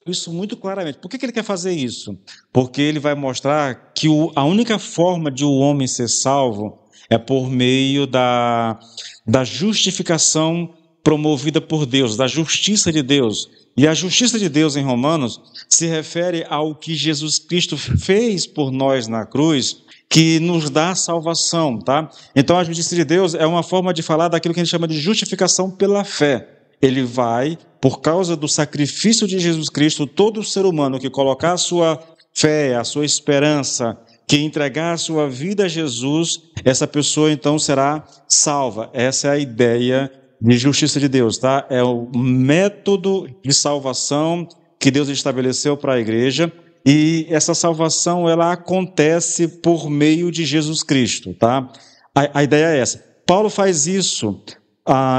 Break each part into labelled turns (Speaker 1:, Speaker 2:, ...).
Speaker 1: isso muito claramente. Por que ele quer fazer isso? Porque ele vai mostrar que a única forma de o homem ser salvo é por meio da justificação promovida por Deus, da justiça de Deus. E a justiça de Deus em Romanos se refere ao que Jesus Cristo fez por nós na cruz, que nos dá salvação, tá? Então a justiça de Deus é uma forma de falar daquilo que a gente chama de justificação pela fé. Ele vai, por causa do sacrifício de Jesus Cristo, todo ser humano que colocar a sua fé, a sua esperança, que entregar a sua vida a Jesus, essa pessoa então será salva. Essa é a ideia de justiça de Deus, tá? É o método de salvação que Deus estabeleceu para a igreja, e essa salvação ela acontece por meio de Jesus Cristo, tá? A ideia é essa. Paulo faz isso,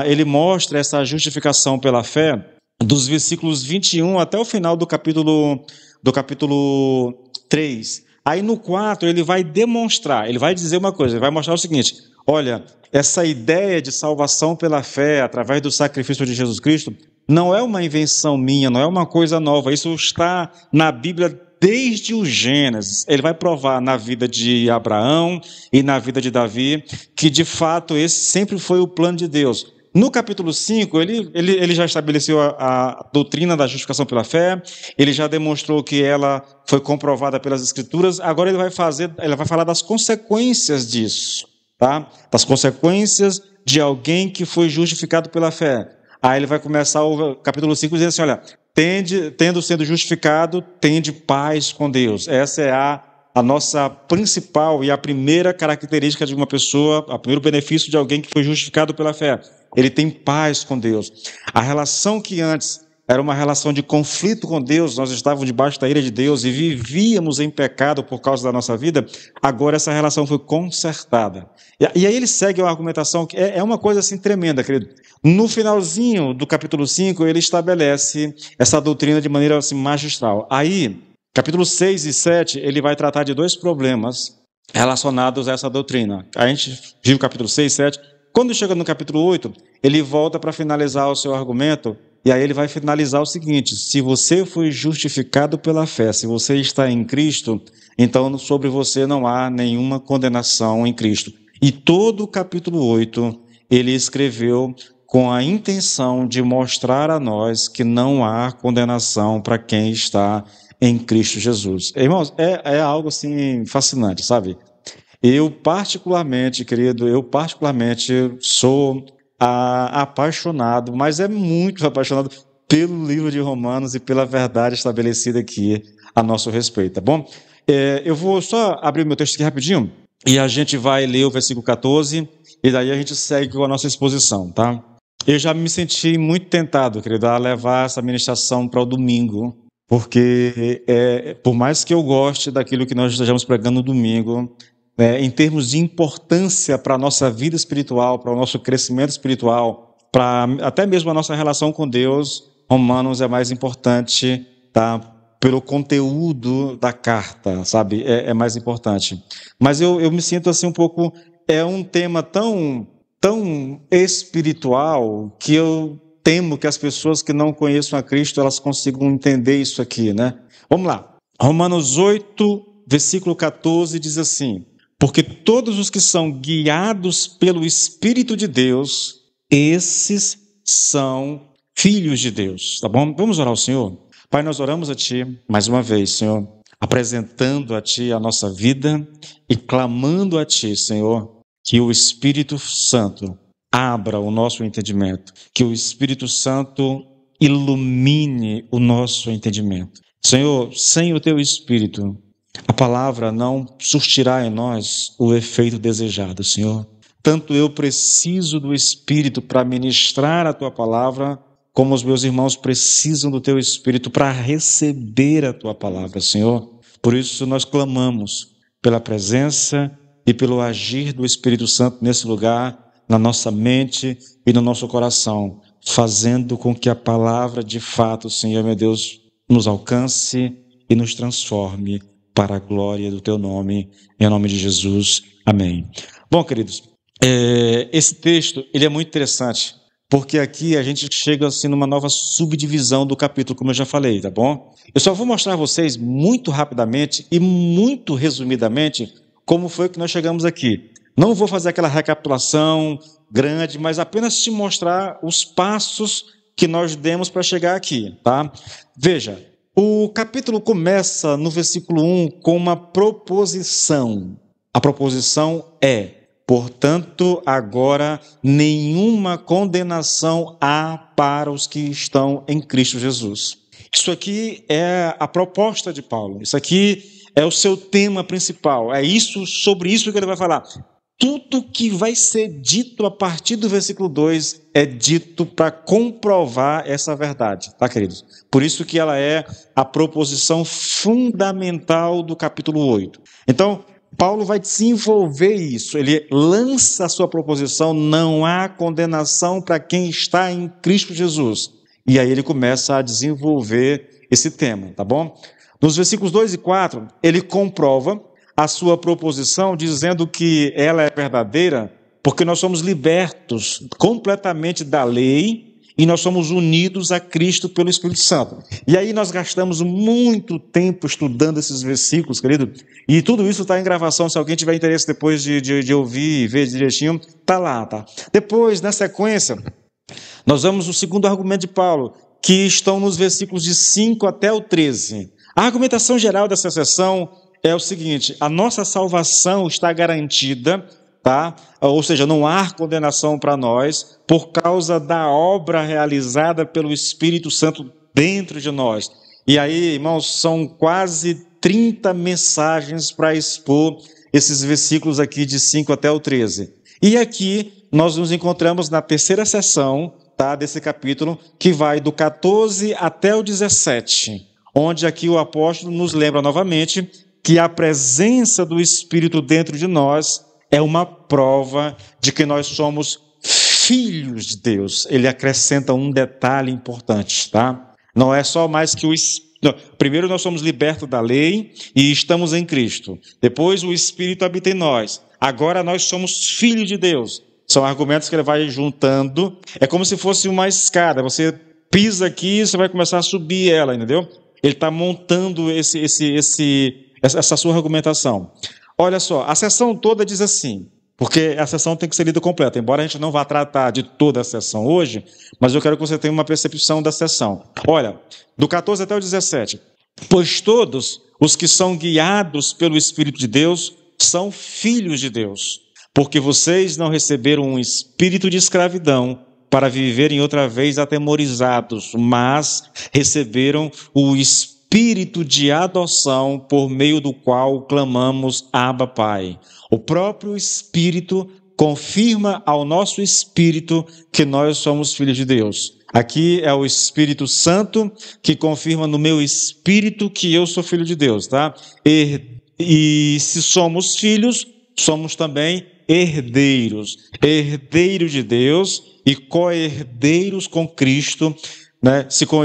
Speaker 1: ele mostra essa justificação pela fé dos versículos 21 até o final do capítulo 3. Aí no 4 ele vai demonstrar, ele vai dizer uma coisa, ele vai mostrar o seguinte: olha, essa ideia de salvação pela fé através do sacrifício de Jesus Cristo não é uma invenção minha, não é uma coisa nova, isso está na Bíblia desde o Gênesis. Ele vai provar na vida de Abraão e na vida de Davi que de fato esse sempre foi o plano de Deus. No capítulo 5, ele já estabeleceu a doutrina da justificação pela fé, ele já demonstrou que ela foi comprovada pelas Escrituras, agora ele vai falar das consequências disso, tá? Das consequências de alguém que foi justificado pela fé. Aí ele vai começar o capítulo 5 dizendo assim, olha, tendo sido justificado, tende paz com Deus. Essa é a nossa principal e a primeira característica de uma pessoa, o primeiro benefício de alguém que foi justificado pela fé. Ele tem paz com Deus. A relação que antes era uma relação de conflito com Deus, nós estávamos debaixo da ira de Deus e vivíamos em pecado por causa da nossa vida, agora essa relação foi consertada. E aí ele segue uma argumentação que é uma coisa assim tremenda, querido. No finalzinho do capítulo 5, ele estabelece essa doutrina de maneira assim, magistral. Aí, capítulo 6 e 7, ele vai tratar de dois problemas relacionados a essa doutrina. A gente viu o capítulo 6 e 7. Quando chega no capítulo 8, ele volta para finalizar o seu argumento, e aí ele vai finalizar o seguinte: se você foi justificado pela fé, se você está em Cristo, então sobre você não há nenhuma condenação em Cristo. E todo o capítulo 8 ele escreveu com a intenção de mostrar a nós que não há condenação para quem está em Cristo Jesus. Irmãos, é algo assim fascinante, sabe? Eu particularmente, querido, sou apaixonado, mas é muito apaixonado pelo livro de Romanos e pela verdade estabelecida aqui a nosso respeito, tá bom? Eu vou só abrir meu texto aqui rapidinho e a gente vai ler o versículo 14 e daí a gente segue com a nossa exposição, tá? Eu já me senti muito tentado, querido, a levar essa ministração para o domingo, porque por mais que eu goste daquilo que nós estejamos pregando no domingo, em termos de importância para a nossa vida espiritual, para o nosso crescimento espiritual, para até mesmo a nossa relação com Deus, Romanos é mais importante, tá? Pelo conteúdo da carta, sabe? É mais importante. Mas eu me sinto assim um pouco... É um tema tão espiritual que eu temo que as pessoas que não conheçam a Cristo, elas consigam entender isso aqui, né? Vamos lá. Romanos 8, versículo 14 diz assim: porque todos os que são guiados pelo Espírito de Deus, esses são filhos de Deus, tá bom? Vamos orar ao Senhor? Pai, nós oramos a Ti mais uma vez, Senhor, apresentando a Ti a nossa vida e clamando a Ti, Senhor, que o Espírito Santo abra o nosso entendimento, que o Espírito Santo ilumine o nosso entendimento. Senhor, sem o Teu Espírito, a palavra não surtirá em nós o efeito desejado, Senhor. Tanto eu preciso do Espírito para ministrar a Tua palavra, como os meus irmãos precisam do Teu Espírito para receber a Tua palavra, Senhor. Por isso nós clamamos pela presença e pelo agir do Espírito Santo nesse lugar, na nossa mente e no nosso coração, fazendo com que a palavra de fato, Senhor, meu Deus, nos alcance e nos transforme para a glória do Teu nome, em nome de Jesus. Amém. Bom, queridos, esse texto ele é muito interessante, porque aqui a gente chega assim numa nova subdivisão do capítulo, como eu já falei, tá bom? Eu só vou mostrar a vocês muito rapidamente e muito resumidamente como foi que nós chegamos aqui. Não vou fazer aquela recapitulação grande, mas apenas te mostrar os passos que nós demos para chegar aqui, tá? Veja, o capítulo começa no versículo 1 com uma proposição. A proposição é: portanto, agora nenhuma condenação há para os que estão em Cristo Jesus. Isso aqui é a proposta de Paulo. Isso aqui é o seu tema principal. É isso, sobre isso que ele vai falar. Tudo que vai ser dito a partir do versículo 2 é dito para comprovar essa verdade, tá, queridos? Por isso que ela é a proposição fundamental do capítulo 8. Então, Paulo vai desenvolver isso. Ele lança a sua proposição: não há condenação para quem está em Cristo Jesus. E aí ele começa a desenvolver esse tema, tá bom? Nos versículos 2 e 4, ele comprova a sua proposição dizendo que ela é verdadeira porque nós somos libertos completamente da lei e nós somos unidos a Cristo pelo Espírito Santo. E aí nós gastamos muito tempo estudando esses versículos, querido, e tudo isso está em gravação. Se alguém tiver interesse depois de ouvir e ver direitinho, está lá, tá? Depois, na sequência, nós vamos no segundo argumento de Paulo, que estão nos versículos de 5 até o 13. A argumentação geral dessa sessão é o seguinte: a nossa salvação está garantida, tá? Ou seja, não há condenação para nós por causa da obra realizada pelo Espírito Santo dentro de nós. E aí, irmãos, são quase 30 mensagens para expor esses versículos aqui de 5 até o 13. E aqui nós nos encontramos na terceira sessão, tá, desse capítulo, que vai do 14 até o 17, onde aqui o apóstolo nos lembra novamente que a presença do Espírito dentro de nós é uma prova de que nós somos filhos de Deus. Ele acrescenta um detalhe importante, tá? Não é só mais que o Espírito. Primeiro nós somos libertos da lei e estamos em Cristo. Depois o Espírito habita em nós. Agora nós somos filhos de Deus. São argumentos que ele vai juntando. É como se fosse uma escada. Você pisa aqui e você vai começar a subir ela, entendeu? Ele está montando essa sua argumentação. Olha só, a sessão toda diz assim, porque a sessão tem que ser lida completa, embora a gente não vá tratar de toda a sessão hoje, mas eu quero que você tenha uma percepção da sessão. Olha, do 14 até o 17. Pois todos os que são guiados pelo Espírito de Deus são filhos de Deus, porque vocês não receberam um espírito de escravidão para viverem outra vez atemorizados, mas receberam o Espírito de adoção, por meio do qual clamamos: Abba, Pai. O próprio Espírito confirma ao nosso espírito que nós somos filhos de Deus. Aqui é o Espírito Santo que confirma no meu espírito que eu sou filho de Deus, tá? E se somos filhos, somos também herdeiros. Herdeiros de Deus e co-herdeiros com Cristo, né? Se com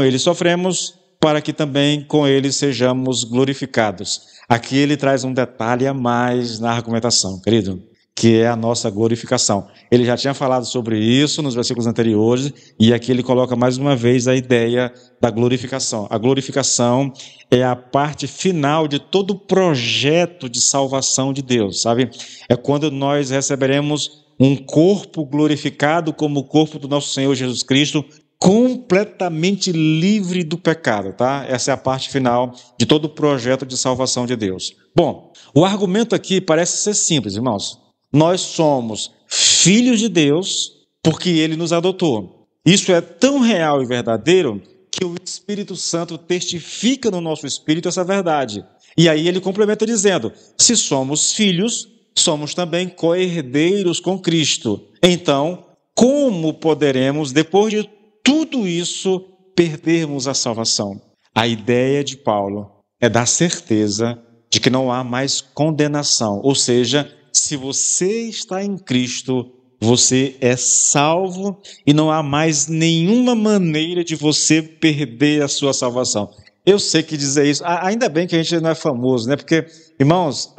Speaker 1: ele sofremos, para que também com ele sejamos glorificados. Aqui ele traz um detalhe a mais na argumentação, querido, que é a nossa glorificação. Ele já tinha falado sobre isso nos versículos anteriores, e aqui ele coloca mais uma vez a ideia da glorificação. A glorificação é a parte final de todo o projeto de salvação de Deus, sabe? É quando nós receberemos um corpo glorificado como o corpo do nosso Senhor Jesus Cristo, completamente livre do pecado, tá? Essa é a parte final de todo o projeto de salvação de Deus. Bom, o argumento aqui parece ser simples, irmãos. Nós somos filhos de Deus porque Ele nos adotou. Isso é tão real e verdadeiro que o Espírito Santo testifica no nosso espírito essa verdade. E aí ele complementa dizendo: se somos filhos, somos também co-herdeiros com Cristo. Então, como poderemos, depois de tudo isso, perdermos a salvação? A ideia de Paulo é dar certeza de que não há mais condenação. Ou seja, se você está em Cristo, você é salvo e não há mais nenhuma maneira de você perder a sua salvação. eu sei que dizer isso, ainda bem que a gente não é famoso, né? Porque, irmãos,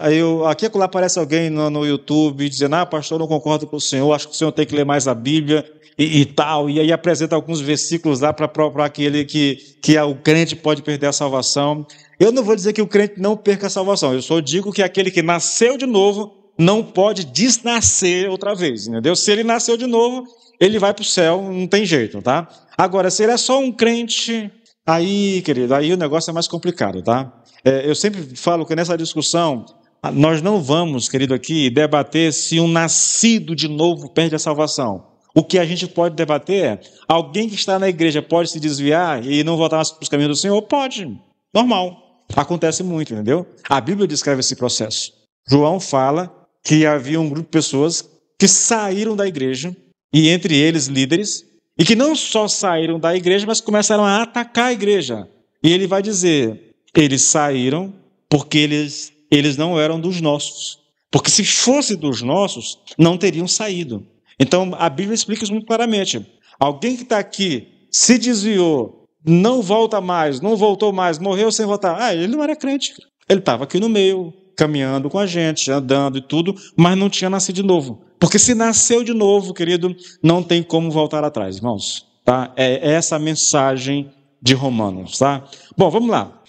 Speaker 1: aqui e lá aparece alguém no YouTube dizendo, pastor, eu não concordo com o senhor, acho que o senhor tem que ler mais a Bíblia e tal, e aí apresenta alguns versículos lá para provar que o crente pode perder a salvação. Eu não vou dizer que o crente não perca a salvação, eu só digo que aquele que nasceu de novo não pode desnascer outra vez, entendeu? Se ele nasceu de novo, ele vai para o céu, não tem jeito, tá? Agora, se ele é só um crente, aí, querido, aí o negócio é mais complicado, tá? Eu sempre falo que nessa discussão, nós não vamos, querido, aqui debater se um nascido de novo perde a salvação. O que a gente pode debater é, alguém que está na igreja pode se desviar e não voltar para os caminhos do Senhor? Pode, normal. Acontece muito, entendeu? A Bíblia descreve esse processo. João fala que havia um grupo de pessoas que saíram da igreja, e entre eles líderes, e que não só saíram da igreja, mas começaram a atacar a igreja. E ele vai dizer, eles saíram porque eles não eram dos nossos. Porque se fosse dos nossos, não teriam saído. Então, a Bíblia explica isso muito claramente. Alguém que está aqui, se desviou, não volta mais, não voltou mais, morreu sem voltar. Ele não era crente. Ele estava aqui no meio, caminhando com a gente, andando e tudo, mas não tinha nascido de novo. Porque se nasceu de novo, querido, não tem como voltar atrás, irmãos. Tá? É essa a mensagem de Romanos. Tá? Bom, vamos lá.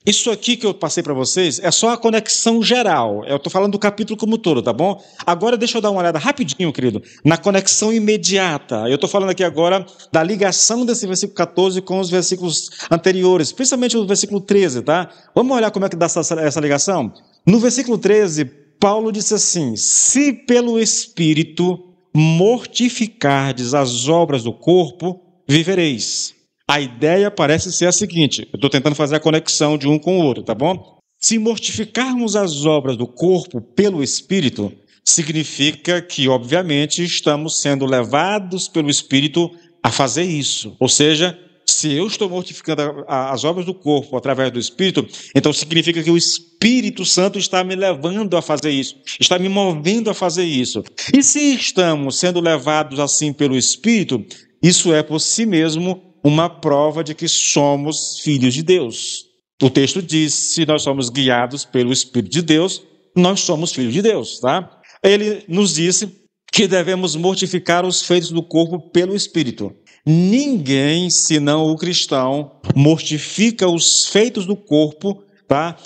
Speaker 1: Isso aqui que eu passei para vocês é só a conexão geral. Eu estou falando do capítulo como todo, tá bom? Agora deixa eu dar uma olhada rapidinho, querido, na conexão imediata. Eu estou falando aqui agora da ligação desse versículo 14 com os versículos anteriores, principalmente o versículo 13, tá? Vamos olhar como é que dá essa ligação? No versículo 13, Paulo disse assim, se pelo Espírito mortificardes as obras do corpo, vivereis. A ideia parece ser a seguinte, eu estou tentando fazer a conexão de um com o outro, tá bom? Se mortificarmos as obras do corpo pelo Espírito, significa que, obviamente, estamos sendo levados pelo Espírito a fazer isso. Ou seja, se eu estou mortificando as obras do corpo através do Espírito, então significa que o Espírito Santo está me levando a fazer isso, está me movendo a fazer isso. E se estamos sendo levados assim pelo Espírito, isso é por si mesmo uma prova de que somos filhos de Deus. O texto diz, se nós somos guiados pelo Espírito de Deus, nós somos filhos de Deus, tá? Ele nos disse que devemos mortificar os feitos do corpo pelo Espírito. Ninguém, senão o cristão, mortifica os feitos do corpo, tá?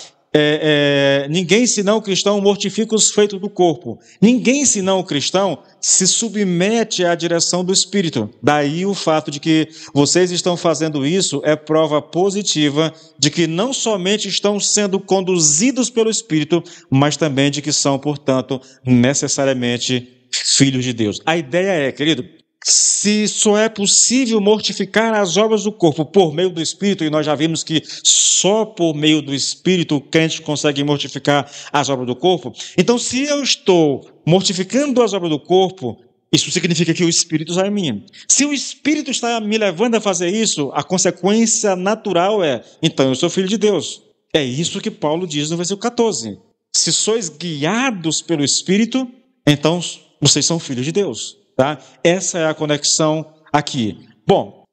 Speaker 1: Ninguém, senão o cristão, mortifica os feitos do corpo. Ninguém, senão o cristão, se submete à direção do Espírito. Daí o fato de que vocês estão fazendo isso é prova positiva de que não somente estão sendo conduzidos pelo Espírito, mas também de que são, portanto, necessariamente filhos de Deus. A ideia é, querido, se só é possível mortificar as obras do corpo por meio do Espírito, e nós já vimos que só por meio do Espírito o crente consegue mortificar as obras do corpo, então se eu estou mortificando as obras do corpo, isso significa que o Espírito está em mim. Se o Espírito está me levando a fazer isso, a consequência natural é, então eu sou filho de Deus. É isso que Paulo diz no versículo 14. Se sois guiados pelo Espírito, então vocês são filhos de Deus. Tá? Essa é a conexão aqui. Bom,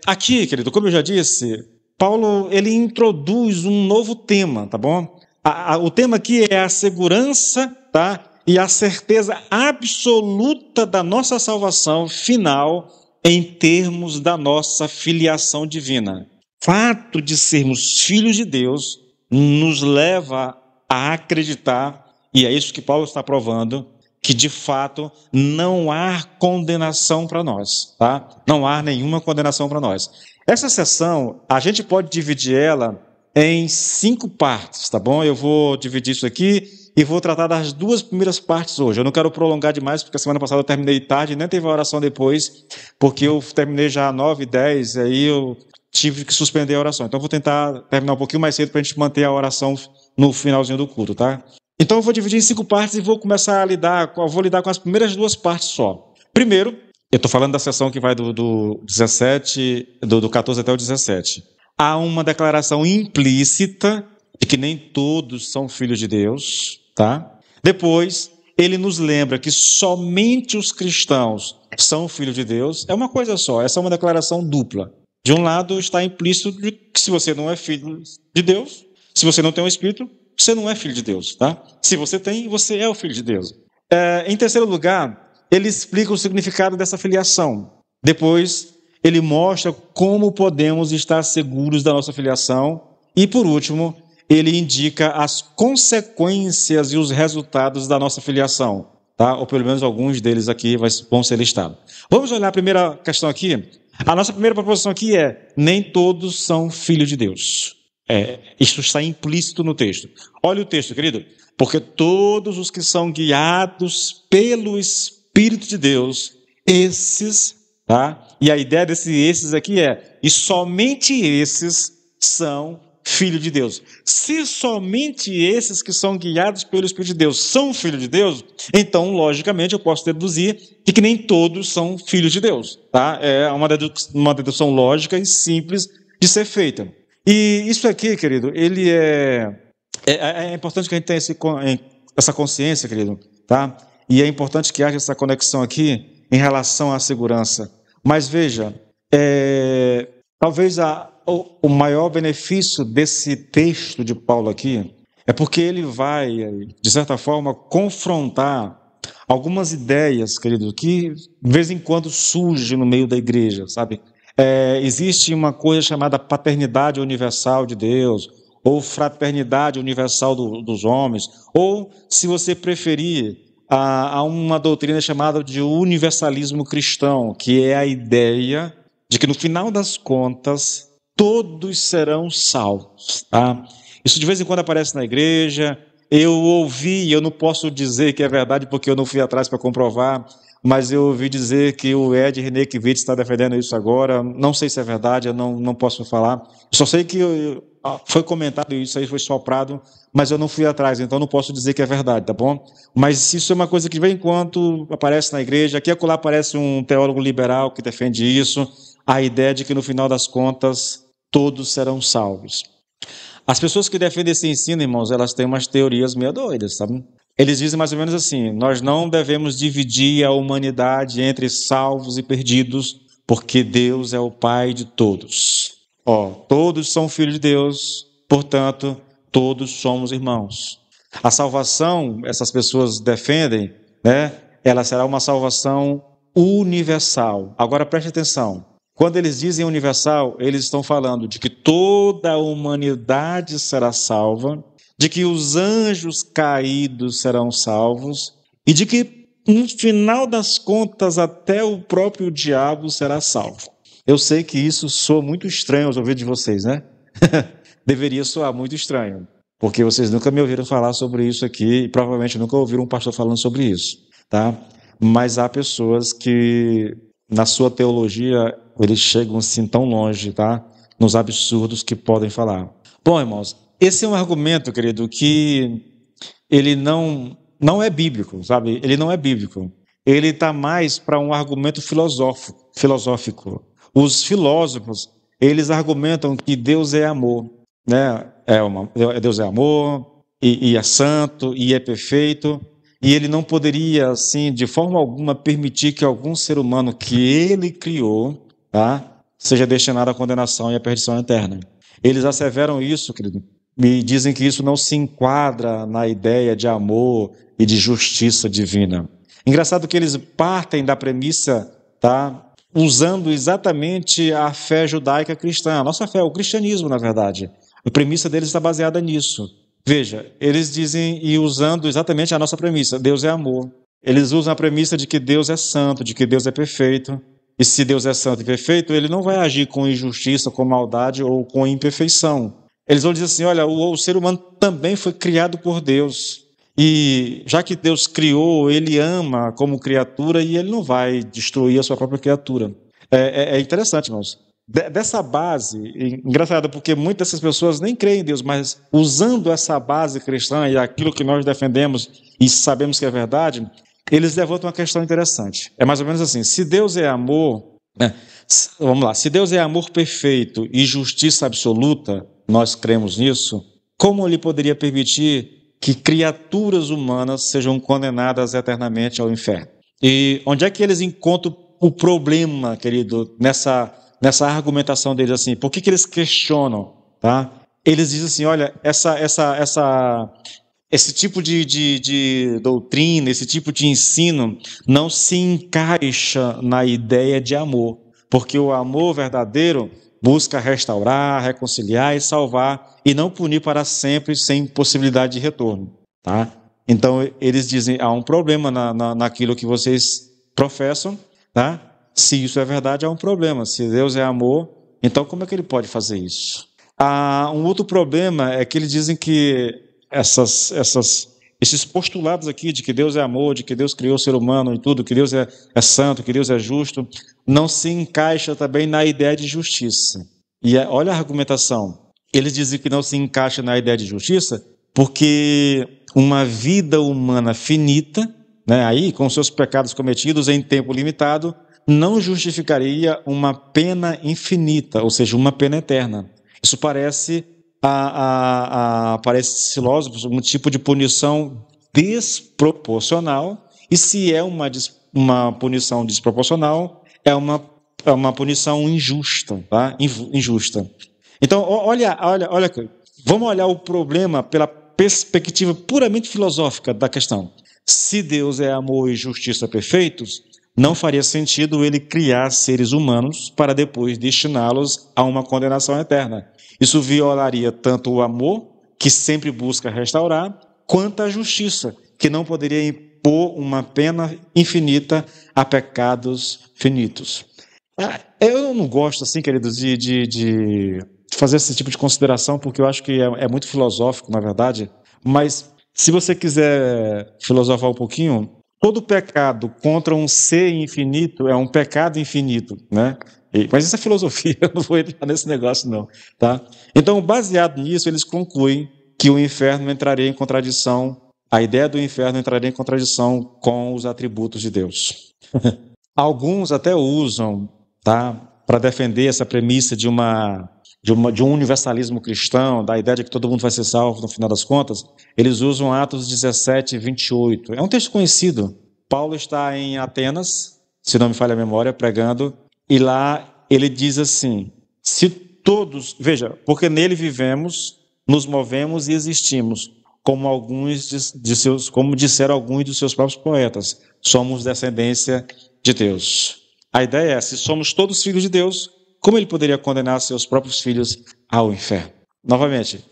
Speaker 1: aqui, querido, como eu já disse, Paulo ele introduz um novo tema, tá bom? O tema aqui é a segurança, tá? E a certeza absoluta da nossa salvação final em termos da nossa filiação divina. O fato de sermos filhos de Deus nos leva a acreditar, e é isso que Paulo está provando, que de fato não há condenação para nós, tá? Não há nenhuma condenação para nós. Essa sessão, a gente pode dividir ela em 5 partes, tá bom? Eu vou dividir isso aqui e vou tratar das 2 primeiras partes hoje. Eu não quero prolongar demais, porque a semana passada eu terminei tarde, nem teve a oração depois, porque eu terminei já às 9h10, aí eu tive que suspender a oração. Então eu vou tentar terminar um pouquinho mais cedo para a gente manter a oração no finalzinho do culto, tá? Então eu vou dividir em 5 partes e vou começar a lidar com as primeiras 2 partes só. Primeiro, eu estou falando da sessão que vai do 14 até o 17. Há uma declaração implícita de que nem todos são filhos de Deus, tá? Depois, ele nos lembra que somente os cristãos são filhos de Deus. É uma coisa só, essa é uma declaração dupla. De um lado está implícito de que se você não é filho de Deus, se você não tem o Espírito, você não é filho de Deus, tá? Se você tem, você é o filho de Deus. Em terceiro lugar, ele explica o significado dessa filiação. Depois, ele mostra como podemos estar seguros da nossa filiação. E, por último, ele indica as consequências e os resultados da nossa filiação, tá? Ou pelo menos alguns deles aqui vão ser listados. Vamos olhar a primeira questão aqui. A nossa primeira proposição aqui é: nem todos são filhos de Deus. Isso está implícito no texto. Olha o texto, querido. Porque todos os que são guiados pelo Espírito de Deus, esses, tá? E a ideia desses aqui e somente esses são filhos de Deus. Se somente esses que são guiados pelo Espírito de Deus são filhos de Deus, então, logicamente, eu posso deduzir que nem todos são filhos de Deus, tá? É uma dedução lógica e simples de ser feita. E isso aqui, querido, ele é importante que a gente tenha essa consciência, querido, tá? E é importante que haja essa conexão aqui em relação à segurança. Mas veja, talvez o maior benefício desse texto de Paulo aqui é porque ele vai, de certa forma, confrontar algumas ideias, querido, que de vez em quando surgem no meio da igreja, sabe? Existe uma coisa chamada paternidade universal de Deus, ou fraternidade universal dos homens, ou, se você preferir, há uma doutrina chamada de universalismo cristão, que é a ideia de que, no final das contas, todos serão salvos. Tá? Isso de vez em quando aparece na igreja. Eu ouvi, eu não posso dizer que é verdade porque eu não fui atrás para comprovar, mas eu ouvi dizer que o Ed Renekiewicz está defendendo isso agora. Não sei se é verdade, eu não posso falar. Só sei que foi comentado isso aí, foi soprado, mas eu não fui atrás, então não posso dizer que é verdade, tá bom? Mas isso é uma coisa que de vez em quando aparece na igreja. Aqui e acolá aparece um teólogo liberal que defende isso, a ideia de que no final das contas todos serão salvos. As pessoas que defendem esse ensino, irmãos, elas têm umas teorias meio doidas, sabe? Eles dizem mais ou menos assim: nós não devemos dividir a humanidade entre salvos e perdidos, porque Deus é o Pai de todos. Todos são filhos de Deus, portanto, todos somos irmãos. A salvação, essas pessoas defendem, né? Ela será uma salvação universal. Agora preste atenção. Quando eles dizem universal, eles estão falando de que toda a humanidade será salva, de que os anjos caídos serão salvos e de que, no final das contas, até o próprio diabo será salvo. Eu sei que isso soa muito estranho aos ouvidos de vocês, né? Deveria soar muito estranho, porque vocês nunca me ouviram falar sobre isso aqui e provavelmente nunca ouviram um pastor falando sobre isso, tá? Mas há pessoas que, na sua teologia, eles chegam assim tão longe, tá? Nos absurdos que podem falar. Bom, irmãos, esse é um argumento, querido, que ele não é bíblico, sabe? Ele não é bíblico. Ele está mais para um argumento filosófico. Os filósofos, eles argumentam que Deus é amor, né? Deus é amor, e é santo, e é perfeito, e ele não poderia, assim, de forma alguma, permitir que algum ser humano que ele criou, tá, seja destinado à condenação e à perdição eterna. Eles asseveram isso, querido, e dizem que isso não se enquadra na ideia de amor e de justiça divina. Engraçado que eles partem da premissa, tá, usando exatamente a fé judaica cristã, a nossa fé, o cristianismo, na verdade. A premissa deles está baseada nisso. Veja, eles dizem, e usando exatamente a nossa premissa, Deus é amor. Eles usam a premissa de que Deus é santo, de que Deus é perfeito. E se Deus é santo e perfeito, ele não vai agir com injustiça, com maldade ou com imperfeição. Eles vão dizer assim: olha, o ser humano também foi criado por Deus. E já que Deus criou, ele ama como criatura e ele não vai destruir a sua própria criatura. É interessante, irmãos. Dessa base, engraçado, porque muitas dessas pessoas nem creem em Deus, mas usando essa base cristã e aquilo que nós defendemos e sabemos que é verdade, eles levantam uma questão interessante. É mais ou menos assim: se Deus é amor, vamos lá, se Deus é amor perfeito e justiça absoluta, nós cremos nisso, como ele poderia permitir que criaturas humanas sejam condenadas eternamente ao inferno? E onde é que eles encontram o problema, querido, nessa nessa argumentação deles assim, por que eles questionam, tá? Eles dizem assim, olha, esse tipo de doutrina, esse tipo de ensino não se encaixa na ideia de amor, porque o amor verdadeiro busca restaurar, reconciliar e salvar, e não punir para sempre sem possibilidade de retorno, tá? Então, eles dizem, há um problema naquilo que vocês professam, tá? Se isso é verdade, há um problema. Se Deus é amor, então como é que ele pode fazer isso? Um outro problema é que eles dizem que esses postulados aqui de que Deus é amor, de que Deus criou o ser humano e tudo, que Deus é santo, que Deus é justo, não se encaixa também na ideia de justiça. E olha a argumentação. Eles dizem que não se encaixa na ideia de justiça porque uma vida humana finita, né, aí com seus pecados cometidos em tempo limitado, não justificaria uma pena infinita, ou seja, uma pena eterna. Isso parece para esses filósofos um tipo de punição desproporcional, e se é uma punição desproporcional, é uma punição injusta, tá? Injusta. Então, olha, vamos olhar o problema pela perspectiva puramente filosófica da questão. Se Deus é amor e justiça perfeitos, não faria sentido ele criar seres humanos para depois destiná-los a uma condenação eterna. Isso violaria tanto o amor, que sempre busca restaurar, quanto a justiça, que não poderia impor uma pena infinita a pecados finitos. Eu não gosto, assim, queridos, de fazer esse tipo de consideração, porque eu acho que é muito filosófico, na verdade, mas se você quiser filosofar um pouquinho, todo pecado contra um ser infinito é um pecado infinito, né? Mas isso é filosofia, eu não vou entrar nesse negócio não, tá? Então, baseado nisso, eles concluem que o inferno entraria em contradição, a ideia do inferno entraria em contradição com os atributos de Deus. Alguns até usam, tá, para defender essa premissa de um universalismo cristão, da ideia de que todo mundo vai ser salvo no final das contas, eles usam Atos 17, 28. É um texto conhecido. Paulo está em Atenas, se não me falha a memória, pregando, e lá ele diz assim, se todos, veja, porque nele vivemos, nos movemos e existimos, como disseram alguns dos seus próprios poetas, somos descendência de Deus. A ideia é, se somos todos filhos de Deus, como ele poderia condenar seus próprios filhos ao inferno? Novamente,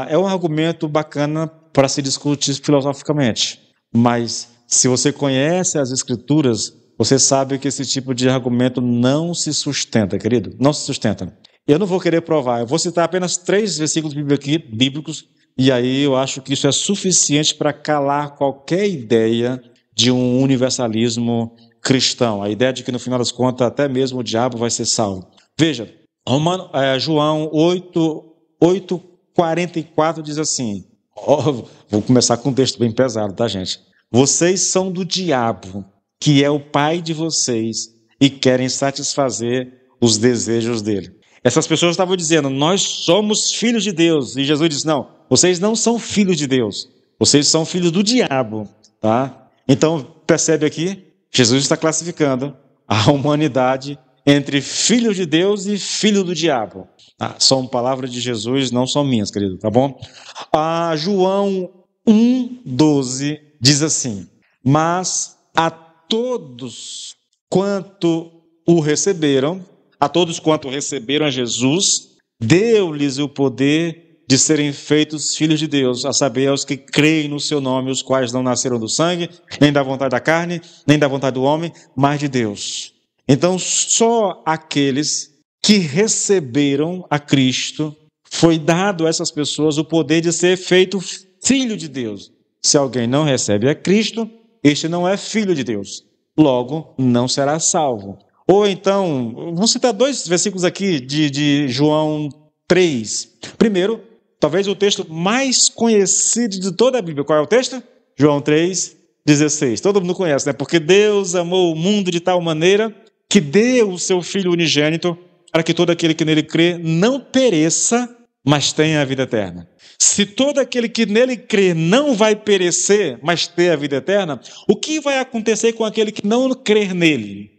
Speaker 1: é um argumento bacana para se discutir filosoficamente, mas se você conhece as Escrituras, você sabe que esse tipo de argumento não se sustenta, querido, não se sustenta. Eu não vou querer provar, eu vou citar apenas 3 versículos bíblicos, e aí eu acho que isso é suficiente para calar qualquer ideia de um universalismo cristão, a ideia de que no final das contas até mesmo o diabo vai ser salvo. Veja, João 8:44 diz assim, vou começar com um texto bem pesado, tá, gente? Vocês são do diabo, que é o pai de vocês, e querem satisfazer os desejos dele. Essas pessoas estavam dizendo, nós somos filhos de Deus, e Jesus disse, não, vocês não são filhos de Deus, vocês são filhos do diabo, tá? Então, percebe aqui? Jesus está classificando a humanidade entre filhos de Deus e filho do diabo. São palavras de Jesus, não são minhas, querido, tá bom? João 1:12 diz assim, mas a todos quanto receberam a Jesus, deu-lhes o poder de serem feitos filhos de Deus, a saber, aos que creem no seu nome, os quais não nasceram do sangue, nem da vontade da carne, nem da vontade do homem, mas de Deus. Então, só aqueles que receberam a Cristo, foi dado a essas pessoas o poder de ser feito filho de Deus. Se alguém não recebe a Cristo, este não é filho de Deus. Logo, não será salvo. Ou então, vamos citar 2 versículos aqui de João 3. Primeiro, talvez o texto mais conhecido de toda a Bíblia. Qual é o texto? João 3:16. Todo mundo conhece, né? Porque Deus amou o mundo de tal maneira que deu o seu Filho unigênito para que todo aquele que nele crê não pereça, mas tenha a vida eterna. Se todo aquele que nele crê não vai perecer, mas ter a vida eterna, o que vai acontecer com aquele que não crer nele?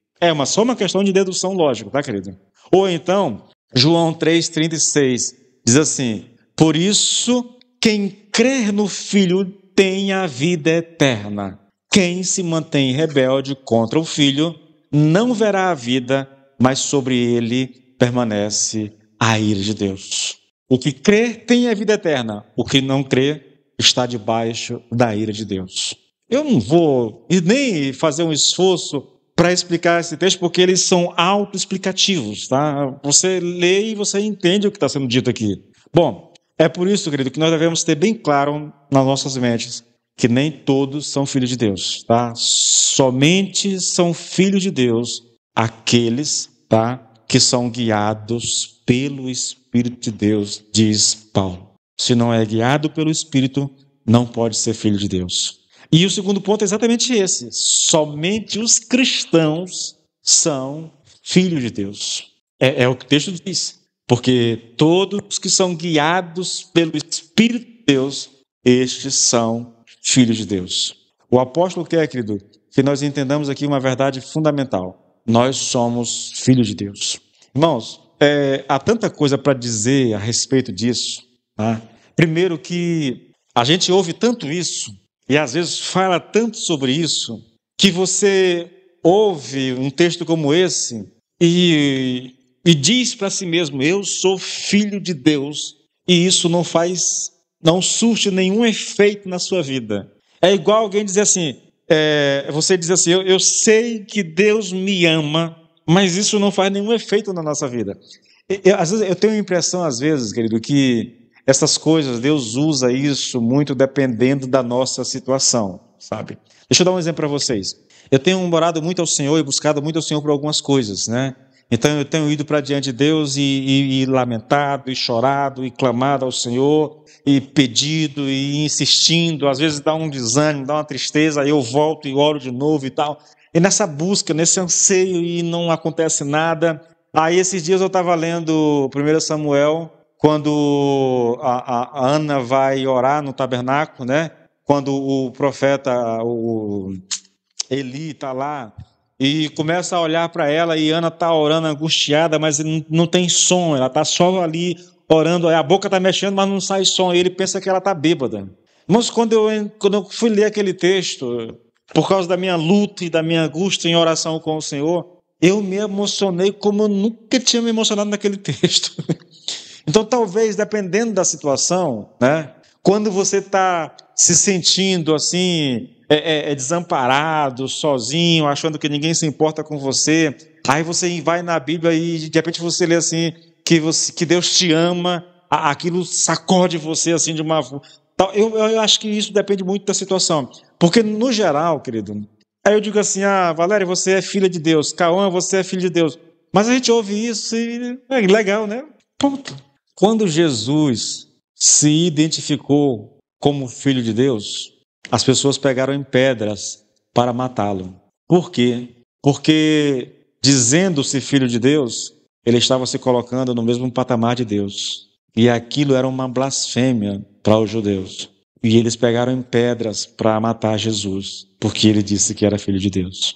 Speaker 1: Só uma questão de dedução lógica, tá, querido? Ou então, João 3,36 diz assim: por isso, quem crer no Filho tem a vida eterna. Quem se mantém rebelde contra o Filho não verá a vida, mas sobre ele permanece a ira de Deus. O que crer tem a vida eterna. O que não crer está debaixo da ira de Deus. Eu não vou nem fazer um esforço para explicar esse texto, porque eles são autoexplicativos, tá? Você lê e você entende o que está sendo dito aqui. Bom, é por isso, querido, que nós devemos ter bem claro nas nossas mentes que nem todos são filhos de Deus, tá? Somente são filhos de Deus aqueles, tá, que são guiados pelo Espírito de Deus, diz Paulo. Se não é guiado pelo Espírito, não pode ser filho de Deus. E o segundo ponto é exatamente esse: somente os cristãos são filhos de Deus. É o que o texto diz. Porque todos que são guiados pelo Espírito de Deus, estes são filhos de Deus. O apóstolo quer, querido, que nós entendamos aqui uma verdade fundamental. Nós somos filhos de Deus. Irmãos, há tanta coisa para dizer a respeito disso. Tá? Primeiro que a gente ouve tanto isso, e às vezes fala tanto sobre isso, que você ouve um texto como esse e diz para si mesmo: eu sou filho de Deus, e isso não surte nenhum efeito na sua vida. É igual alguém dizer assim, você diz assim: eu sei que Deus me ama, mas isso não faz nenhum efeito na nossa vida. Às vezes, eu tenho a impressão, às vezes, querido, que essas coisas, Deus usa isso muito dependendo da nossa situação, sabe? Deixa eu dar um exemplo para vocês. Eu tenho orado muito ao Senhor e buscado muito ao Senhor por algumas coisas, né? Então eu tenho ido para diante de Deus e lamentado, e chorado, e clamado ao Senhor, e pedido, e insistindo. Às vezes dá um desânimo, dá uma tristeza, aí eu volto e oro de novo e tal. E nessa busca, nesse anseio, e não acontece nada. Aí esses dias eu estava lendo 1 Samuel, quando a Ana vai orar no tabernáculo, né? Quando o profeta, o Eli, está lá e começa a olhar para ela, e Ana está orando angustiada, mas não tem som, ela está só ali orando, a boca está mexendo, mas não sai som, e ele pensa que ela está bêbada. Mas quando eu fui ler aquele texto, por causa da minha luta e da minha angústia em oração com o Senhor, eu me emocionei como eu nunca tinha me emocionado naquele texto. Então, talvez, dependendo da situação, né, quando você está se sentindo assim, desamparado, sozinho, achando que ninguém se importa com você, aí você vai na Bíblia e de repente você lê assim, que Deus te ama, aquilo sacode você assim de uma... Eu acho que isso depende muito da situação, porque no geral, querido, aí eu digo assim: Valéria, você é filha de Deus, Cauã, você é filho de Deus, mas a gente ouve isso e é legal, né? Ponto. Quando Jesus se identificou como filho de Deus, as pessoas pegaram em pedras para matá-lo. Por quê? Porque, dizendo-se filho de Deus, ele estava se colocando no mesmo patamar de Deus. E aquilo era uma blasfêmia para os judeus. E eles pegaram em pedras para matar Jesus, porque ele disse que era filho de Deus.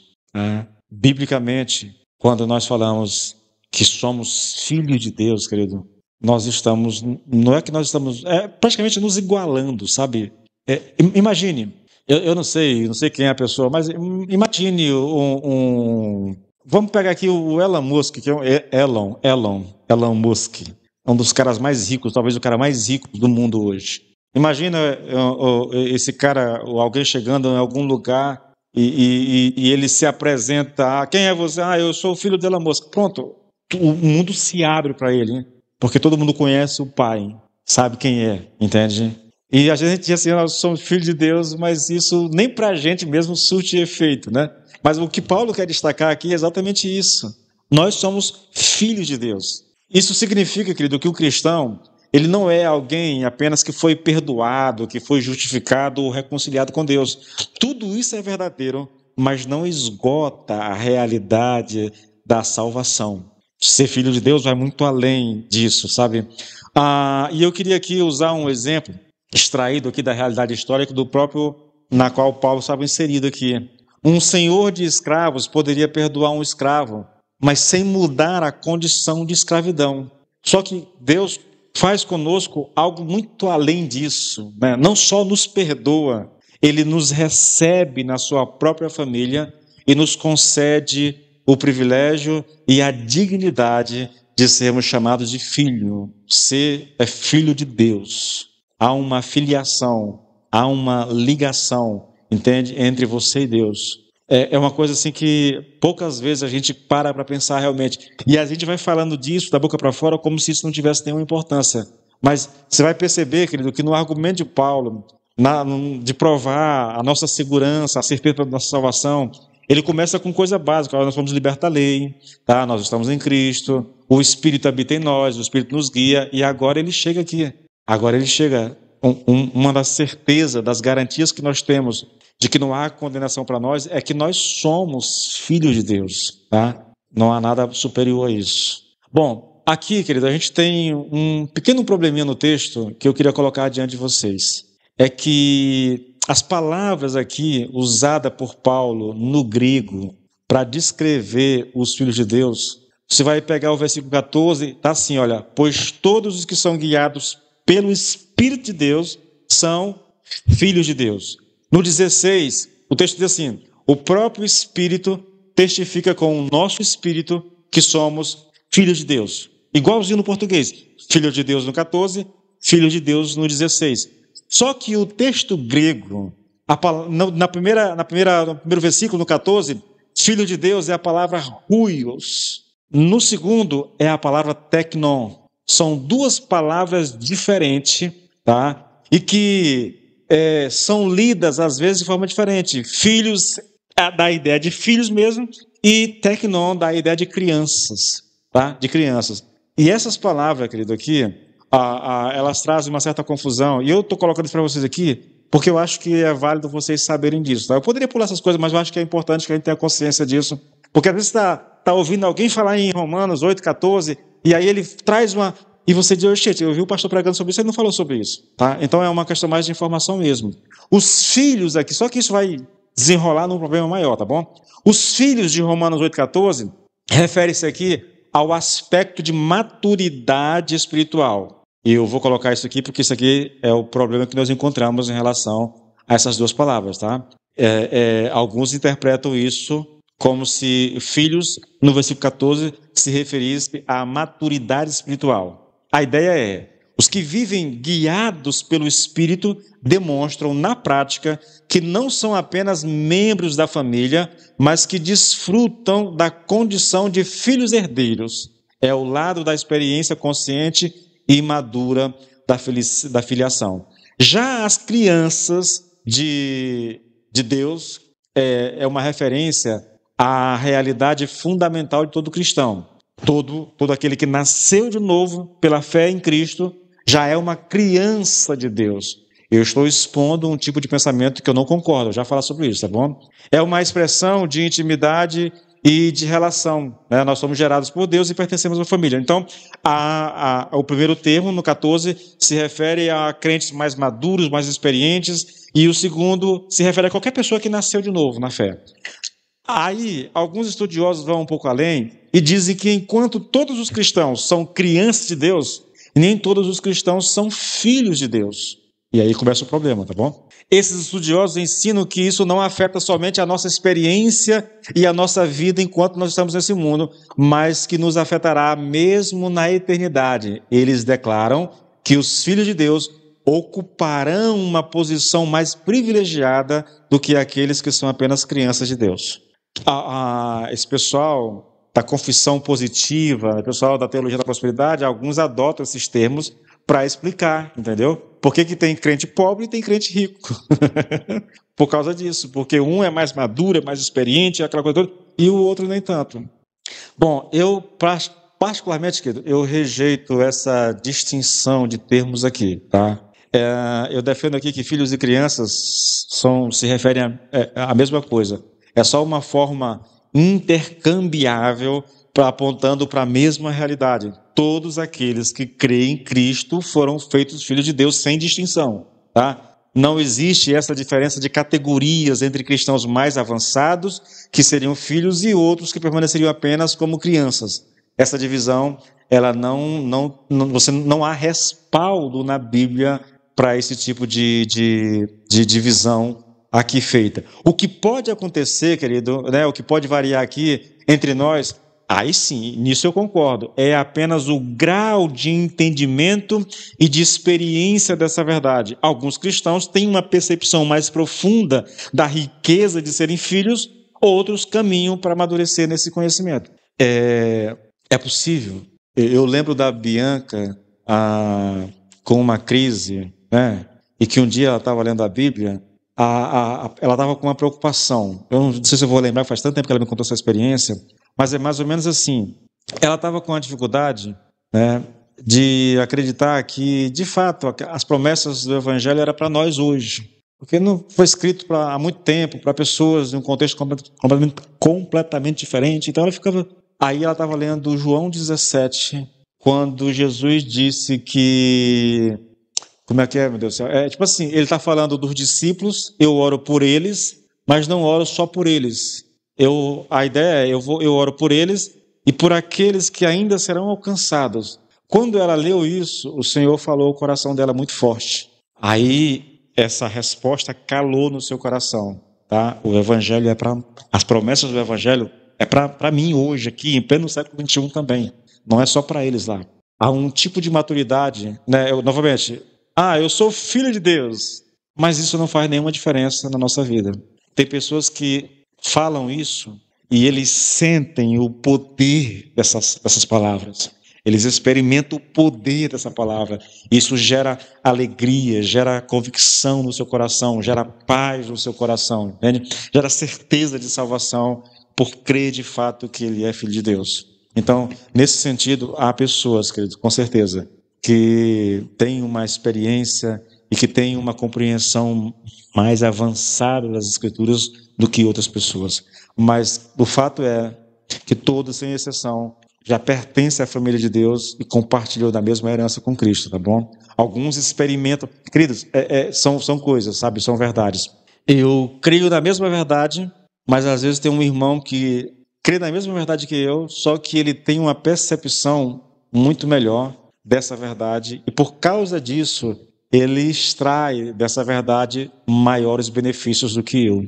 Speaker 1: Biblicamente, quando nós falamos que somos filhos de Deus, querido, nós estamos, não é que nós estamos, praticamente nos igualando, sabe? Imagine, eu não sei quem é a pessoa, mas imagine vamos pegar aqui o Elon Musk, que é Elon Musk, um dos caras mais ricos, talvez o cara mais rico do mundo hoje. Imagina esse cara, alguém chegando em algum lugar e ele se apresenta: quem é você? Eu sou o filho de Elon Musk. Pronto, o mundo se abre para ele, né? Porque todo mundo conhece o Pai, sabe quem é, entende? E a gente diz assim: nós somos filhos de Deus, mas isso nem para a gente mesmo surte efeito, né? Mas o que Paulo quer destacar aqui é exatamente isso. Nós somos filhos de Deus. Isso significa, querido, que o cristão, ele não é alguém apenas que foi perdoado, que foi justificado ou reconciliado com Deus. Tudo isso é verdadeiro, mas não esgota a realidade da salvação. Ser filho de Deus vai muito além disso, sabe? E eu queria aqui usar um exemplo extraído aqui da realidade histórica do próprio, na qual Paulo estava inserido aqui. Um senhor de escravos poderia perdoar um escravo mas sem mudar a condição de escravidão. Só que Deus faz conosco algo muito além disso, né? Não só nos perdoa, Ele nos recebe na sua própria família e nos concede o privilégio e a dignidade de sermos chamados de filho. Ser é filho de Deus. Há uma filiação, há uma ligação, entende? Entre você e Deus. É uma coisa assim que poucas vezes a gente para pensar realmente. E a gente vai falando disso da boca para fora como se isso não tivesse nenhuma importância. Mas você vai perceber, querido, que no argumento de Paulo, de provar a nossa segurança, a certeza da nossa salvação, ele começa com coisa básica. Nós fomos libertos da lei, tá? Nós estamos em Cristo, o Espírito habita em nós, o Espírito nos guia, e agora ele chega aqui. Agora ele chega, uma das certezas, das garantias que nós temos de que não há condenação para nós, é que nós somos filhos de Deus, tá? Não há nada superior a isso. Bom, aqui, querido, a gente tem um pequeno probleminha no texto que eu queria colocar diante de vocês. É que as palavras aqui usadas por Paulo no grego para descrever os filhos de Deus, você vai pegar o versículo 14, tá assim, olha, pois todos os que são guiados pelo Espírito de Deus são filhos de Deus. No 16, o texto diz assim, o próprio Espírito testifica com o nosso Espírito que somos filhos de Deus. Igualzinho no português, filho de Deus no 14, filho de Deus no 16. Só que o texto grego, no primeiro versículo, no 14, filho de Deus é a palavra huios. No segundo é a palavra teknon. São duas palavras diferentes, tá? E que são lidas às vezes de forma diferente. Filhos dá a ideia de filhos mesmo, e teknon dá a ideia de crianças, tá? De crianças. E essas palavras, querido, aqui, elas trazem uma certa confusão. E eu estou colocando isso para vocês aqui porque eu acho que é válido vocês saberem disso, tá? Eu poderia pular essas coisas, mas eu acho que é importante que a gente tenha consciência disso. Porque às vezes está ouvindo alguém falar em Romanos 8,14, e aí ele traz uma... E você diz, eu vi o pastor pregando sobre isso, ele não falou sobre isso, tá? Então é uma questão mais de informação mesmo. Os filhos aqui, só que isso vai desenrolar num problema maior, tá bom? Os filhos de Romanos 8,14 refere-se aqui ao aspecto de maturidade espiritual. E eu vou colocar isso aqui porque isso aqui é o problema que nós encontramos em relação a essas duas palavras, tá? Alguns interpretam isso como se filhos, no versículo 14, se referisse à maturidade espiritual. A ideia é, os que vivem guiados pelo Espírito demonstram na prática que não são apenas membros da família, mas que desfrutam da condição de filhos herdeiros. É o lado da experiência consciente e madura da filiação. Já as crianças de Deus é uma referência à realidade fundamental de todo cristão. Todo aquele que nasceu de novo pela fé em Cristo já é uma criança de Deus. Eu estou expondo um tipo de pensamento que eu não concordo, eu já falo sobre isso, tá bom? É uma expressão de intimidade e de relação, né? Nós somos gerados por Deus e pertencemos à família. Então, o primeiro termo, no 14, se refere a crentes mais maduros, mais experientes, e o segundo se refere a qualquer pessoa que nasceu de novo na fé. Aí, alguns estudiosos vão um pouco além e dizem que enquanto todos os cristãos são crianças de Deus, nem todos os cristãos são filhos de Deus. E aí começa o problema, tá bom? Esses estudiosos ensinam que isso não afeta somente a nossa experiência e a nossa vida enquanto nós estamos nesse mundo, mas que nos afetará mesmo na eternidade. Eles declaram que os filhos de Deus ocuparão uma posição mais privilegiada do que aqueles que são apenas crianças de Deus. Esse pessoal da confissão positiva, o pessoal da teologia da prosperidade, alguns adotam esses termos para explicar, entendeu? Por que tem crente pobre e tem crente rico? Por causa disso, porque um é mais maduro, é mais experiente, aquela coisa toda, e o outro nem tanto. Bom, eu particularmente, querido, eu rejeito essa distinção de termos aqui, tá? Eu defendo aqui que filhos e crianças se referem à mesma coisa. É só uma forma intercambiável apontando para a mesma realidade. Todos aqueles que creem em Cristo foram feitos filhos de Deus sem distinção, tá? Não existe essa diferença de categorias entre cristãos mais avançados, que seriam filhos, e outros que permaneceriam apenas como crianças. Essa divisão, ela você não há respaldo na Bíblia para esse tipo de divisão aqui feita. O que pode acontecer, querido, né, o que pode variar aqui entre nós, aí sim, nisso eu concordo, é apenas o grau de entendimento e de experiência dessa verdade. Alguns cristãos têm uma percepção mais profunda da riqueza de serem filhos, outros caminham para amadurecer nesse conhecimento. É possível. Eu lembro da Bianca com uma crise, né? E que um dia ela estava lendo a Bíblia, ela estava com uma preocupação. Eu não sei se eu vou lembrar, faz tanto tempo que ela me contou essa experiência, mas é mais ou menos assim. Ela estava com a dificuldade, né, de acreditar que, de fato, as promessas do Evangelho eram para nós hoje. Porque não foi escrito há muito tempo, para pessoas em um contexto completamente diferente. Então ela ficava... Aí ela estava lendo João 17, quando Jesus disse que... Como é que é, meu Deus do céu? Tipo assim, ele está falando dos discípulos, eu oro por eles, mas não oro só por eles. A ideia é, eu oro por eles e por aqueles que ainda serão alcançados. Quando ela leu isso, o Senhor falou o coração dela muito forte. Aí, essa resposta calou no seu coração, tá? O Evangelho as promessas do Evangelho é para mim hoje, aqui, em pleno século XXI também. Não é só para eles lá. Há um tipo de maturidade, né? Novamente, eu sou filho de Deus, mas isso não faz nenhuma diferença na nossa vida. Tem pessoas que falam isso e eles sentem o poder dessas palavras. Eles experimentam o poder dessa palavra. Isso gera alegria, gera convicção no seu coração, gera paz no seu coração, entende? Gera certeza de salvação por crer de fato que ele é filho de Deus. Então, nesse sentido, há pessoas, queridos, com certeza, que têm uma experiência e que têm uma compreensão mais avançada das Escrituras do que outras pessoas. Mas o fato é que todos, sem exceção, já pertencem à família de Deus e compartilham da mesma herança com Cristo, tá bom? Alguns experimentam... Queridos, são coisas, sabe? São verdades. Eu creio na mesma verdade, mas às vezes tem um irmão que crê na mesma verdade que eu, só que ele tem uma percepção muito melhor dessa verdade, e por causa disso, ele extrai dessa verdade maiores benefícios do que eu.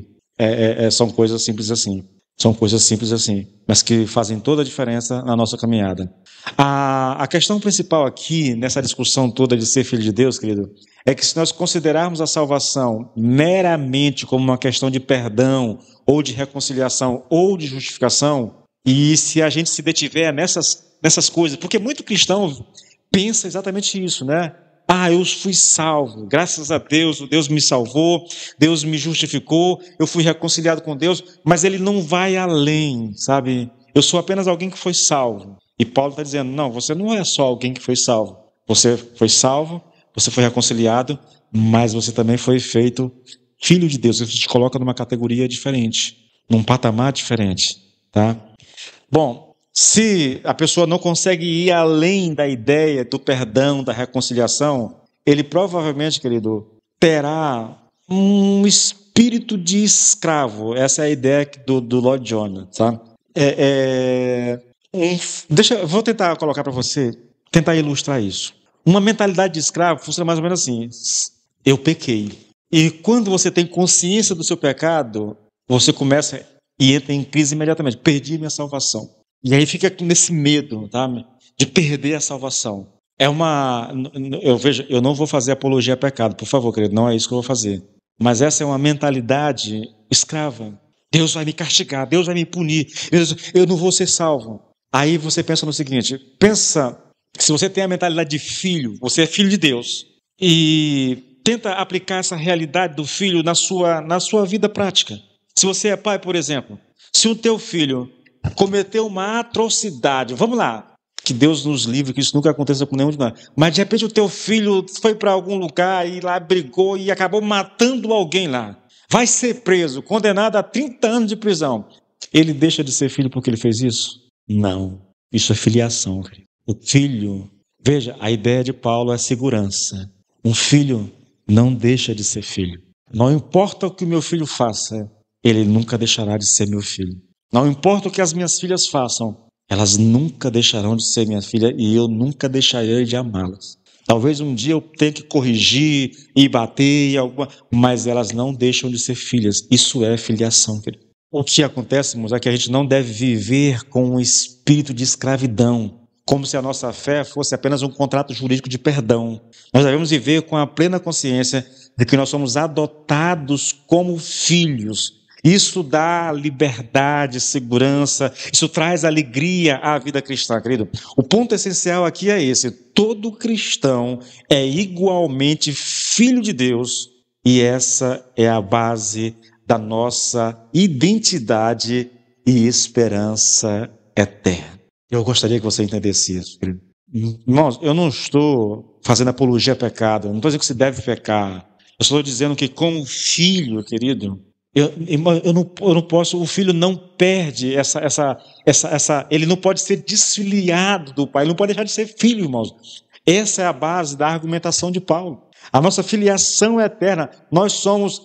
Speaker 1: São coisas simples assim. São coisas simples assim, mas que fazem toda a diferença na nossa caminhada. A questão principal aqui, nessa discussão toda de ser filho de Deus, querido, é que se nós considerarmos a salvação meramente como uma questão de perdão, ou de reconciliação, ou de justificação, e se a gente se detiver nessas coisas, porque muito cristão pensa exatamente isso, né? Eu fui salvo, graças a Deus, Deus me salvou, Deus me justificou, eu fui reconciliado com Deus, mas ele não vai além, sabe? Eu sou apenas alguém que foi salvo. E Paulo está dizendo, não, você não é só alguém que foi salvo. Você foi salvo, você foi reconciliado, mas você também foi feito filho de Deus. Isso te coloca numa categoria diferente, num patamar diferente, tá? Bom, se a pessoa não consegue ir além da ideia do perdão, da reconciliação, ele provavelmente, querido, terá um espírito de escravo. Essa é a ideia do Lloyd Jones, tá? Vou tentar colocar para você, tentar ilustrar isso. Uma mentalidade de escravo funciona mais ou menos assim. Eu pequei. E quando você tem consciência do seu pecado, você começa e entra em crise imediatamente. Perdi minha salvação. E aí fica nesse medo, tá? De perder a salvação. Eu não vou fazer apologia a pecado, por favor, querido, não é isso que eu vou fazer. Mas essa é uma mentalidade escrava. Deus vai me castigar, Deus vai me punir, eu não vou ser salvo. Aí você pensa no seguinte, pensa que se você tem a mentalidade de filho, você é filho de Deus, e tenta aplicar essa realidade do filho na sua vida prática. Se você é pai, por exemplo, se o teu filho cometeu uma atrocidade, vamos lá, que Deus nos livre, que isso nunca aconteça com nenhum de nós, mas de repente o teu filho foi para algum lugar e lá brigou e acabou matando alguém lá, vai ser preso, condenado a 30 anos de prisão, ele deixa de ser filho porque ele fez isso? Não, isso é filiação. O filho, veja, a ideia de Paulo é segurança. Um filho não deixa de ser filho. Não importa o que o meu filho faça, ele nunca deixará de ser meu filho. Não importa o que as minhas filhas façam, elas nunca deixarão de ser minha filha e eu nunca deixarei de amá-las. Talvez um dia eu tenha que corrigir e bater, mas elas não deixam de ser filhas. Isso é filiação, querido. O que acontece, irmãos, é que a gente não deve viver com um espírito de escravidão, como se a nossa fé fosse apenas um contrato jurídico de perdão. Nós devemos viver com a plena consciência de que nós somos adotados como filhos. Isso dá liberdade, segurança, isso traz alegria à vida cristã, querido. O ponto essencial aqui é esse: todo cristão é igualmente filho de Deus e essa é a base da nossa identidade e esperança eterna. Eu gostaria que você entendesse isso, querido. Irmãos, eu não estou fazendo apologia a pecado, eu não estou dizendo que você deve pecar. Eu estou dizendo que como filho, querido, eu não posso, o filho não perde ele não pode ser desfiliado do pai, ele não pode deixar de ser filho, irmãos. Essa é a base da argumentação de Paulo. A nossa filiação é eterna, nós somos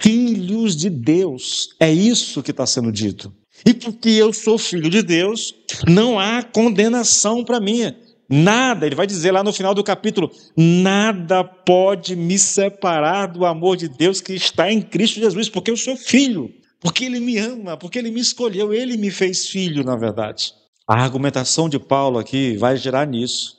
Speaker 1: filhos de Deus, é isso que está sendo dito. E porque eu sou filho de Deus, não há condenação para mim. Nada, ele vai dizer lá no final do capítulo, nada pode me separar do amor de Deus que está em Cristo Jesus, porque eu sou filho, porque Ele me ama, porque Ele me escolheu, Ele me fez filho, na verdade. A argumentação de Paulo aqui vai girar nisso.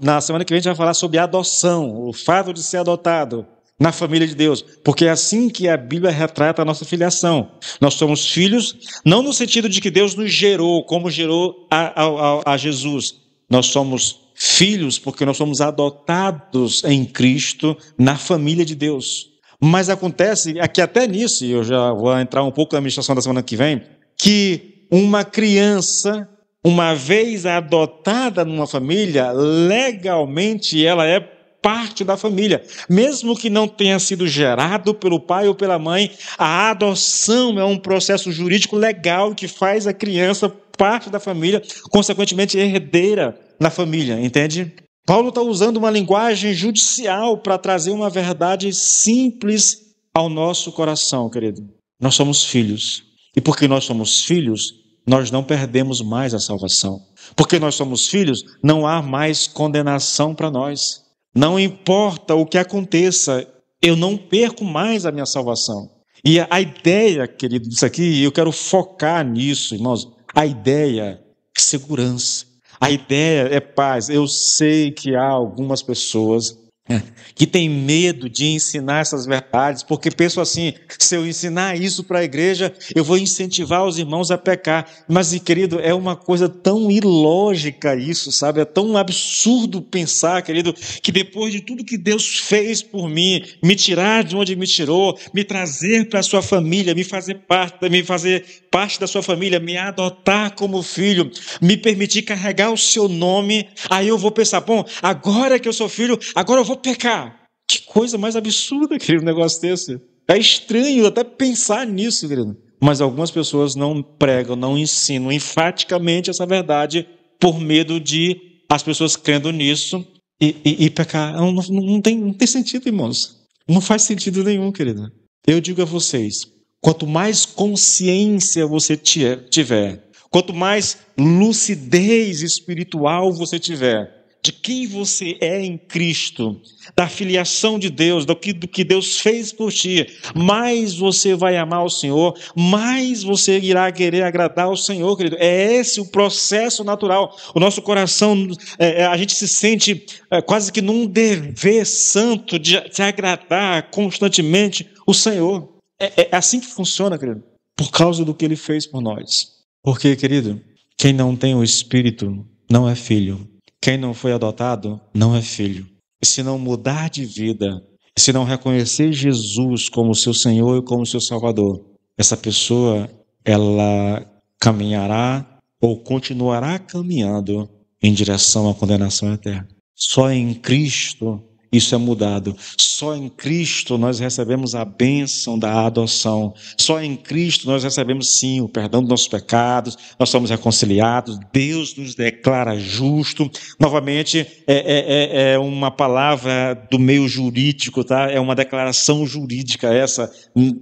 Speaker 1: Na semana que vem a gente vai falar sobre adoção, o fato de ser adotado na família de Deus, porque é assim que a Bíblia retrata a nossa filiação. Nós somos filhos, não no sentido de que Deus nos gerou, como gerou a Jesus. Nós somos filhos porque nós somos adotados em Cristo na família de Deus. Mas acontece que até nisso, e eu já vou entrar um pouco na ministração da semana que vem, que uma criança, uma vez adotada numa família, legalmente ela é parte da família. Mesmo que não tenha sido gerado pelo pai ou pela mãe, a adoção é um processo jurídico legal que faz a criança parte da família, consequentemente herdeira na família, entende? Paulo está usando uma linguagem judicial para trazer uma verdade simples ao nosso coração, querido. Nós somos filhos. E porque nós somos filhos, nós não perdemos mais a salvação. Porque nós somos filhos, não há mais condenação para nós. Não importa o que aconteça, eu não perco mais a minha salvação. E a ideia, querido, disso aqui, eu quero focar nisso, irmãos. A ideia é segurança. A ideia é paz. Eu sei que há algumas pessoas que têm medo de ensinar essas verdades, porque pensam assim, se eu ensinar isso para a igreja, eu vou incentivar os irmãos a pecar. Mas, querido, é uma coisa tão ilógica isso, sabe? É tão absurdo pensar, querido, que depois de tudo que Deus fez por mim, me tirar de onde me tirou, me trazer para a sua família, me fazer parte da sua família, me adotar como filho, me permitir carregar o seu nome, aí eu vou pensar, bom, agora que eu sou filho, agora eu vou pecar. Que coisa mais absurda, querido, um negócio desse. É estranho até pensar nisso, querido. Mas algumas pessoas não pregam, não ensinam enfaticamente essa verdade por medo de as pessoas crendo nisso e pecar. Não tem sentido, irmãos. Não faz sentido nenhum, querido. Eu digo a vocês, quanto mais consciência você tiver, quanto mais lucidez espiritual você tiver, de quem você é em Cristo, da filiação de Deus, do que Deus fez por ti, mais você vai amar o Senhor, mais você irá querer agradar ao Senhor, querido. É esse o processo natural. O nosso coração, a gente se sente quase que num dever santo de agradar constantemente o Senhor. É assim que funciona, querido, por causa do que Ele fez por nós. Porque, querido, quem não tem o Espírito não é filho. Quem não foi adotado não é filho. E se não mudar de vida, se não reconhecer Jesus como seu Senhor e como seu Salvador, essa pessoa, ela caminhará ou continuará caminhando em direção à condenação eterna. Só em Cristo isso é mudado. Só em Cristo nós recebemos a bênção da adoção. Só em Cristo nós recebemos, sim, o perdão dos nossos pecados, nós somos reconciliados, Deus nos declara justo. Novamente, é uma palavra do meio jurídico, tá? É uma declaração jurídica essa.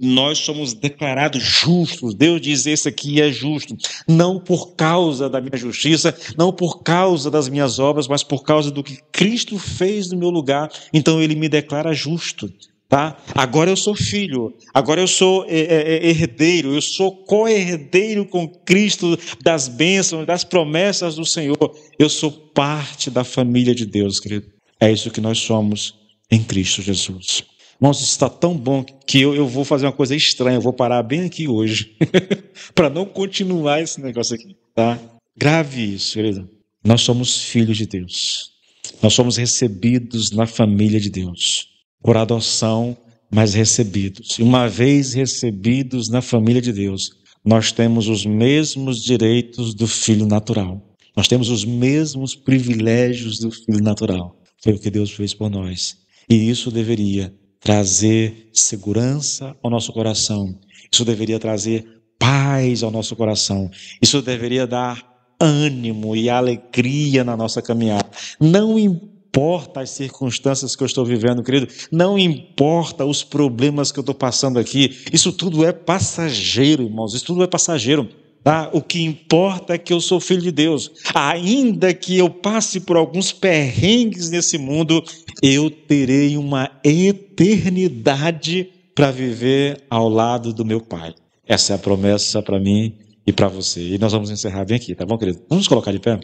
Speaker 1: Nós somos declarados justos. Deus diz: esse aqui é justo. Não por causa da minha justiça, não por causa das minhas obras, mas por causa do que Cristo fez no meu lugar. Então ele me declara justo, tá? Agora eu sou filho, agora eu sou herdeiro, eu sou co-herdeiro com Cristo das bênçãos, das promessas do Senhor. Eu sou parte da família de Deus, querido. É isso que nós somos em Cristo Jesus. Irmãos, isso está tão bom que eu vou fazer uma coisa estranha, eu vou parar bem aqui hoje, para não continuar esse negócio aqui, tá? Grave isso, querido. Nós somos filhos de Deus. Nós somos recebidos na família de Deus, por adoção, mas recebidos. E uma vez recebidos na família de Deus, nós temos os mesmos direitos do filho natural. Nós temos os mesmos privilégios do filho natural. Foi o que Deus fez por nós. E isso deveria trazer segurança ao nosso coração. Isso deveria trazer paz ao nosso coração. Isso deveria dar ânimo e alegria na nossa caminhada. Não importa as circunstâncias que eu estou vivendo, querido, não importa os problemas que eu estou passando aqui, isso tudo é passageiro, irmãos, isso tudo é passageiro, tá? O que importa é que eu sou filho de Deus. Ainda que eu passe por alguns perrengues nesse mundo, eu terei uma eternidade para viver ao lado do meu Pai. Essa é a promessa para mim e para você. E nós vamos encerrar bem aqui, tá bom, querido? Vamos colocar de pé?